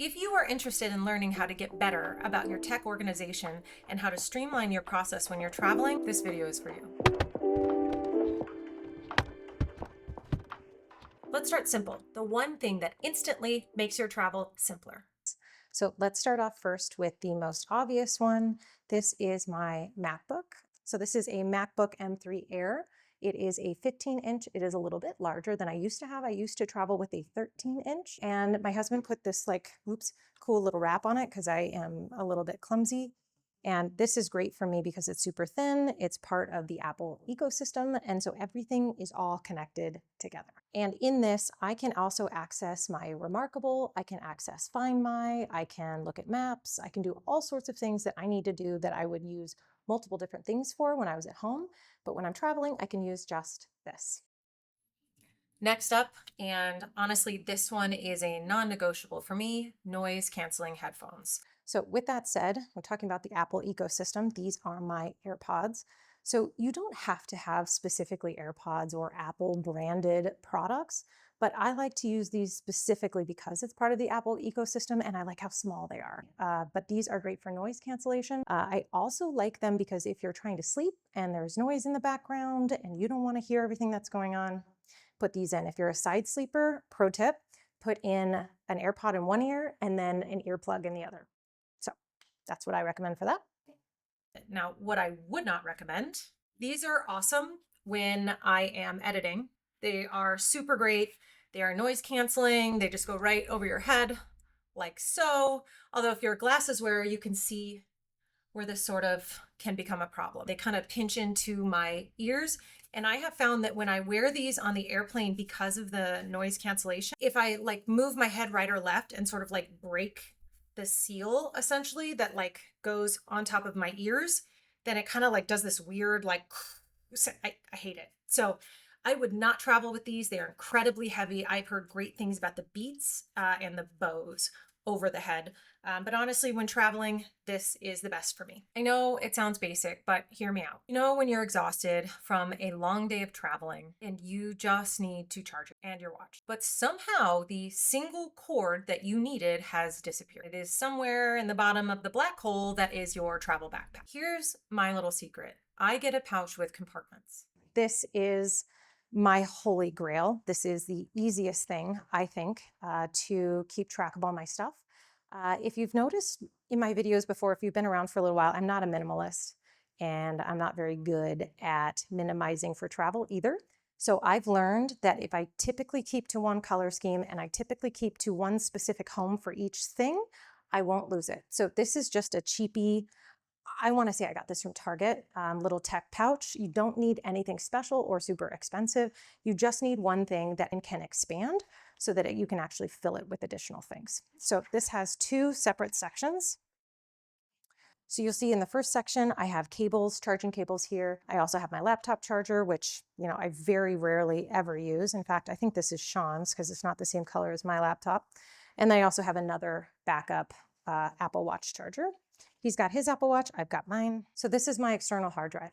If you are interested in learning how to get better about your tech organization and how to streamline your process when you're traveling, this video is for you. Let's start simple. The one thing that instantly makes your travel simpler. So let's start off first with the most obvious one. This is my MacBook. So this is a MacBook M3 Air. It is a 15-inch. It is a little bit larger than I used to have. I used to travel with a 13-inch, and my husband put this cool little wrap on it because I am a little bit clumsy. And this is great for me because it's super thin. It's part of the Apple ecosystem. And so everything is all connected together. And in this, I can also access my Remarkable. I can access Find My. I can look at maps. I can do all sorts of things that I need to do that I would use multiple different things for when I was at home. But when I'm traveling, I can use just this. Next up, and honestly, this one is a non-negotiable for me, noise canceling headphones. So with that said, I'm talking about the Apple ecosystem. These are my AirPods. So you don't have to have specifically AirPods or Apple branded products, but I like to use these specifically because it's part of the Apple ecosystem and I like how small they are. But these are great for noise cancellation. I also like them because if you're trying to sleep and there's noise in the background and you don't want to hear everything that's going on, put these in. If you're a side sleeper, pro tip, put in an AirPod in one ear and then an earplug in the other. So that's what I recommend for that. Now, what I would not recommend, these are awesome when I am editing. They are super great. They are noise canceling. They just go right over your head like so. Although if you're a glasses wearer, you can see where this sort of can become a problem. They kind of pinch into my ears. And I have found that when I wear these on the airplane because of the noise cancellation, if I move my head right or left and sort of break the seal essentially that goes on top of my ears, then it kind of does this weird I hate it. So I would not travel with these. They are incredibly heavy. I've heard great things about the Beats and the Bose over the head. But honestly, when traveling, this is the best for me. I know it sounds basic, but hear me out. You know, when you're exhausted from a long day of traveling and you just need to charge it and your watch, but somehow the single cord that you needed has disappeared. It is somewhere in the bottom of the black hole that is your travel backpack. Here's my little secret. I get a pouch with compartments. This is my holy grail. This is the easiest thing, I think, to keep track of all my stuff. If you've noticed in my videos before, if you've been around for a little while, I'm not a minimalist and I'm not very good at minimizing for travel either. So I've learned that if I typically keep to one color scheme and I typically keep to one specific home for each thing, I won't lose it. So this is just a cheapie, I want to say I got this from Target, little tech pouch. You don't need anything special or super expensive. You just need one thing that can expand so that you can actually fill it with additional things. So this has two separate sections. So you'll see in the first section, I have cables, charging cables here. I also have my laptop charger, which, I very rarely ever use. In fact, I think this is Sean's because it's not the same color as my laptop. And I also have another backup Apple Watch charger. He's got his Apple Watch, I've got mine. So this is my external hard drive.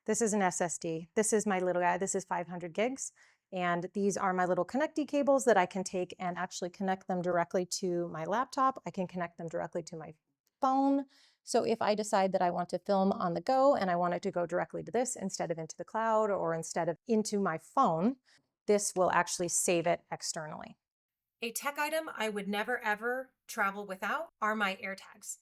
This is an SSD. This is my little guy. This is 500 gigs. And these are my little connectee cables that I can take and actually connect them directly to my laptop. I can connect them directly to my phone. So if I decide that I want to film on the go and I want it to go directly to this instead of into the cloud or instead of into my phone, this will actually save it externally. A tech item I would never ever travel without are my AirTags.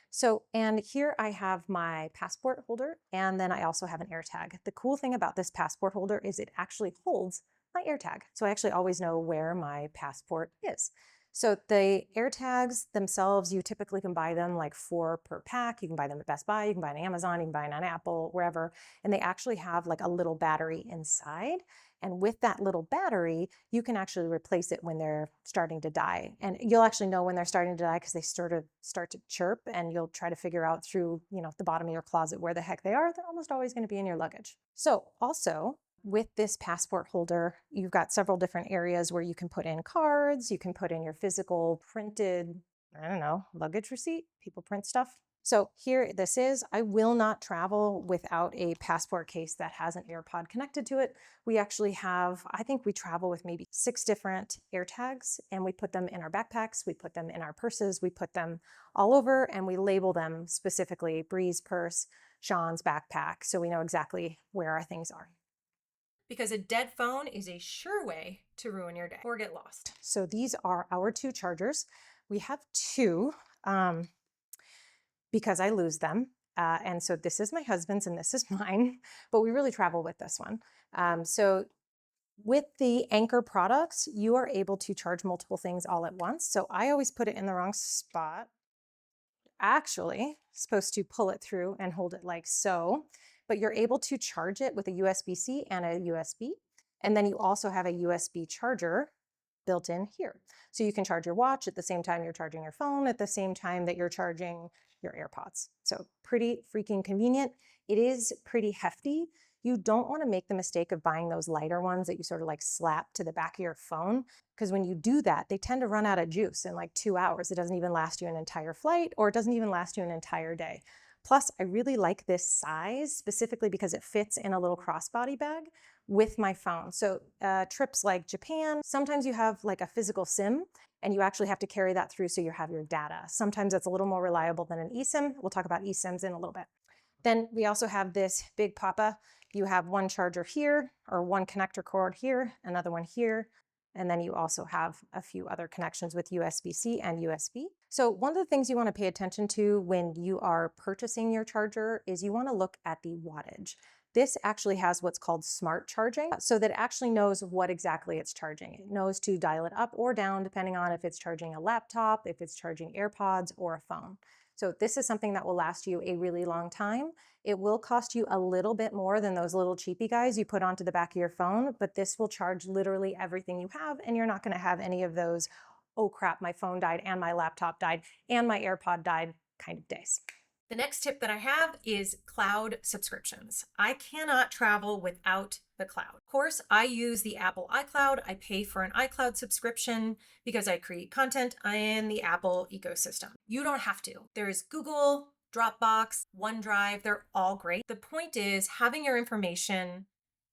So, and here I have my passport holder, and then I also have an AirTag. The cool thing about this passport holder is it actually holds my AirTag. So I actually always know where my passport is. So the AirTags themselves, you typically can buy them 4 per pack. You can buy them at Best Buy, you can buy them on Amazon, you can buy them on Apple, wherever. And they actually have a little battery inside. And with that little battery, you can actually replace it when they're starting to die. And you'll actually know when they're starting to die because they start to chirp, and you'll try to figure out through, the bottom of your closet where the heck they are. They're almost always going to be in your luggage. So also with this passport holder, you've got several different areas where you can put in cards, you can put in your physical printed, luggage receipt. People print stuff. So here this is. I will not travel without a passport case that has an AirPod connected to it. We actually have, I think we travel with maybe 6 different AirTags, and we put them in our backpacks, we put them in our purses, we put them all over, and we label them specifically Bree's purse, Sean's backpack, so we know exactly where our things are. Because a dead phone is a sure way to ruin your day or get lost. So these are our 2 chargers. We have 2. Because I lose them. And so this is my husband's and this is mine, but we really travel with this one. So with the Anchor products, you are able to charge multiple things all at once. So I always put it in the wrong spot. Actually, supposed to pull it through and hold it like so, but you're able to charge it with a USB-C and a USB. And then you also have a USB charger built in here. So you can charge your watch at the same time you're charging your phone, at the same time that you're charging your AirPods. So pretty freaking convenient. It is pretty hefty. You don't want to make the mistake of buying those lighter ones that you sort of like slap to the back of your phone, because when you do that, they tend to run out of juice in like 2 hours. It doesn't even last you an entire flight, or it doesn't even last you an entire day. Plus, I really like this size specifically because it fits in a little crossbody bag with my phone. So trips like Japan, sometimes you have like a physical SIM and you actually have to carry that through so you have your data. Sometimes that's a little more reliable than an eSIM. We'll talk about eSIMs in a little bit. Then we also have this big papa. You have one charger here, or one connector cord here, another one here, and then you also have a few other connections with USB-C and USB. So one of the things you want to pay attention to when you are purchasing your charger is you want to look at the wattage. This actually has what's called smart charging, so that it actually knows what exactly it's charging. It knows to dial it up or down depending on if it's charging a laptop, if it's charging AirPods or a phone. So this is something that will last you a really long time. It will cost you a little bit more than those little cheapy guys you put onto the back of your phone, but this will charge literally everything you have, and you're not going to have any of those, oh crap, my phone died and my laptop died and my AirPod died kind of days. The next tip that I have is cloud subscriptions. I cannot travel without the cloud. Of course, I use the Apple iCloud. I pay for an iCloud subscription because I create content in the Apple ecosystem. You don't have to. There's Google, Dropbox, OneDrive, they're all great. The point is having your information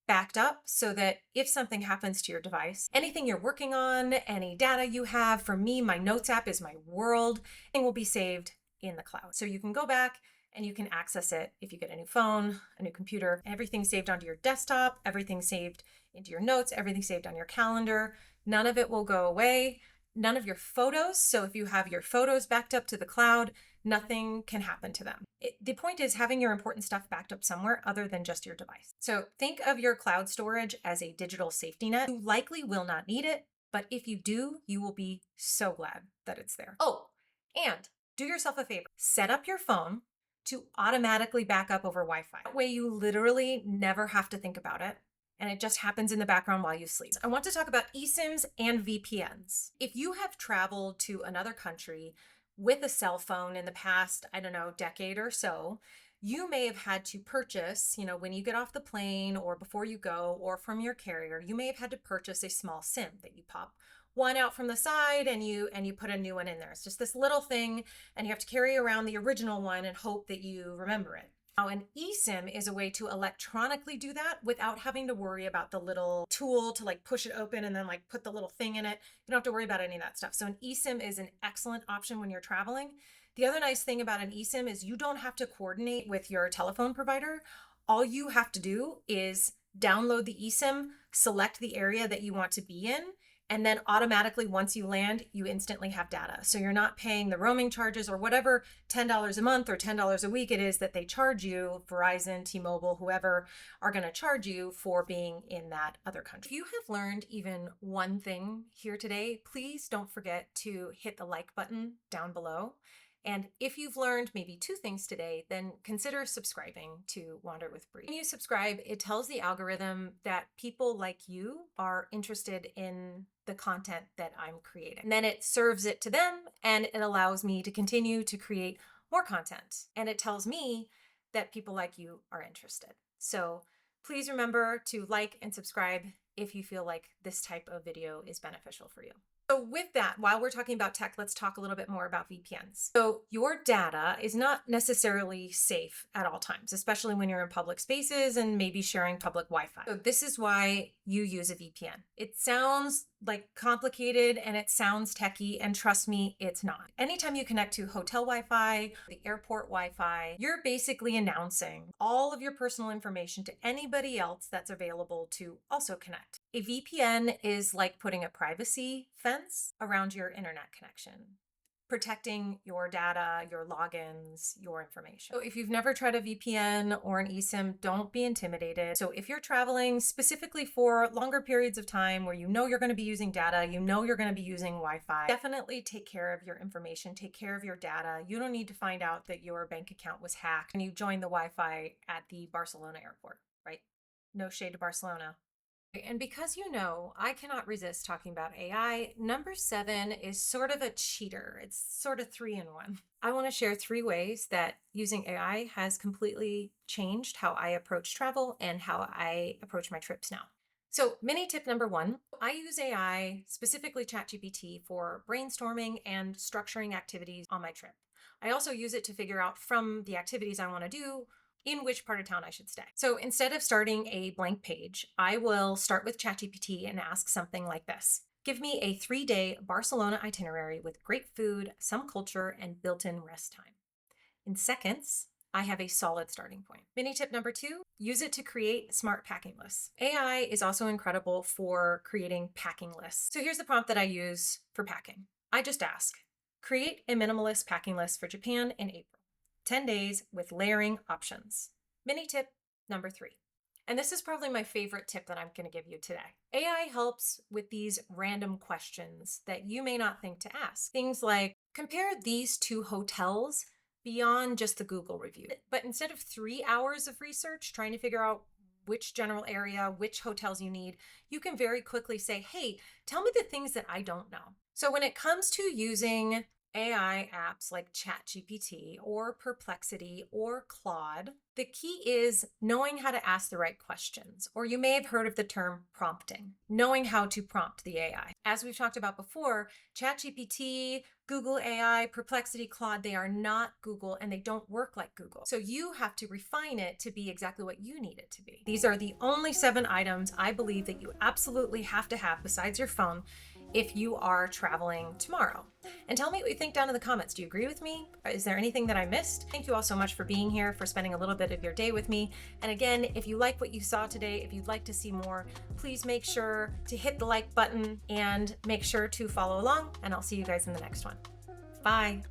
backed up so that if something happens to your device, anything you're working on, any data you have, for me, my Notes app is my world, and will be saved in the cloud. So you can go back and you can access it if you get a new phone, a new computer, everything's saved onto your desktop, everything's saved into your notes, everything's saved on your calendar. None of it will go away. None of your photos. So if you have your photos backed up to the cloud, nothing can happen to them. The point is having your important stuff backed up somewhere other than just your device. So think of your cloud storage as a digital safety net. You likely will not need it, but if you do, you will be so glad that it's there. Oh, and do yourself a favor. Set up your phone to automatically back up over Wi-Fi. That way you literally never have to think about it, and it just happens in the background while you sleep. I want to talk about eSIMs and VPNs. If you have traveled to another country with a cell phone in the past, I don't know, decade or so, you may have had to purchase, when you get off the plane or before you go or from your carrier, you may have had to purchase a small SIM that you pop one out from the side and you put a new one in there. It's just this little thing, and you have to carry around the original one and hope that you remember it. Now, an eSIM is a way to electronically do that without having to worry about the little tool to like push it open and then like put the little thing in it. You don't have to worry about any of that stuff. So an eSIM is an excellent option when you're traveling. The other nice thing about an eSIM is you don't have to coordinate with your telephone provider. All you have to do is download the eSIM, select the area that you want to be in, and then automatically, once you land, you instantly have data. So you're not paying the roaming charges or whatever $10 a month or $10 a week it is that they charge you, Verizon, T-Mobile, whoever are going to charge you for being in that other country. If you have learned even one thing here today, please don't forget to hit the like button down below. And if you've learned maybe 2 things today, then consider subscribing to Wander with Bree. When you subscribe, it tells the algorithm that people like you are interested in the content that I'm creating. And then it serves it to them, and it allows me to continue to create more content. And it tells me that people like you are interested. So please remember to like and subscribe if you feel like this type of video is beneficial for you. So with that, while we're talking about tech, let's talk a little bit more about VPNs. So your data is not necessarily safe at all times, especially when you're in public spaces and maybe sharing public Wi-Fi. So this is why you use a VPN. It sounds like complicated and it sounds techy, and trust me, it's not. Anytime you connect to hotel Wi-Fi, the airport Wi-Fi, you're basically announcing all of your personal information to anybody else that's available to also connect. A VPN is like putting a privacy fence around your internet connection, protecting your data, your logins, your information. So if you've never tried a VPN or an eSIM, don't be intimidated. So if you're traveling specifically for longer periods of time where you know you're going to be using data, you know you're going to be using Wi-Fi, definitely take care of your information, take care of your data. You don't need to find out that your bank account was hacked and you joined the Wi-Fi at the Barcelona airport, right? No shade to Barcelona. And because you know, I cannot resist talking about AI, number 7 is sort of a cheater. It's sort of 3-in-1. I want to share 3 ways that using AI has completely changed how I approach travel and how I approach my trips now. So, mini tip number 1, I use AI, specifically ChatGPT, for brainstorming and structuring activities on my trip. I also use it to figure out from the activities I want to do in which part of town I should stay. So instead of starting a blank page, I will start with ChatGPT and ask something like this. Give me a 3-day Barcelona itinerary with great food, some culture, and built-in rest time. In seconds, I have a solid starting point. Mini tip number 2, use it to create smart packing lists. AI is also incredible for creating packing lists. So here's the prompt that I use for packing. I just ask, create a minimalist packing list for Japan in April. 10 days with layering options. Mini tip number 3. And this is probably my favorite tip that I'm going to give you today. AI helps with these random questions that you may not think to ask. Things like, compare these 2 hotels beyond just the Google review. But instead of 3 hours of research trying to figure out which general area, which hotels you need, you can very quickly say, hey, tell me the things that I don't know. So when it comes to using AI apps like ChatGPT or Perplexity or Claude, the key is knowing how to ask the right questions, or you may have heard of the term prompting, knowing how to prompt the AI. As we've talked about before, ChatGPT, Google AI, Perplexity, Claude, they are not Google and they don't work like Google. So you have to refine it to be exactly what you need it to be. These are the only 7 items I believe that you absolutely have to have besides your phone if you are traveling tomorrow. And tell me what you think down in the comments. Do you agree with me? Is there anything that I missed? Thank you all so much for being here, for spending a little bit of your day with me. And again, if you like what you saw today, if you'd like to see more, please make sure to hit the like button and make sure to follow along, and I'll see you guys in the next one. Bye.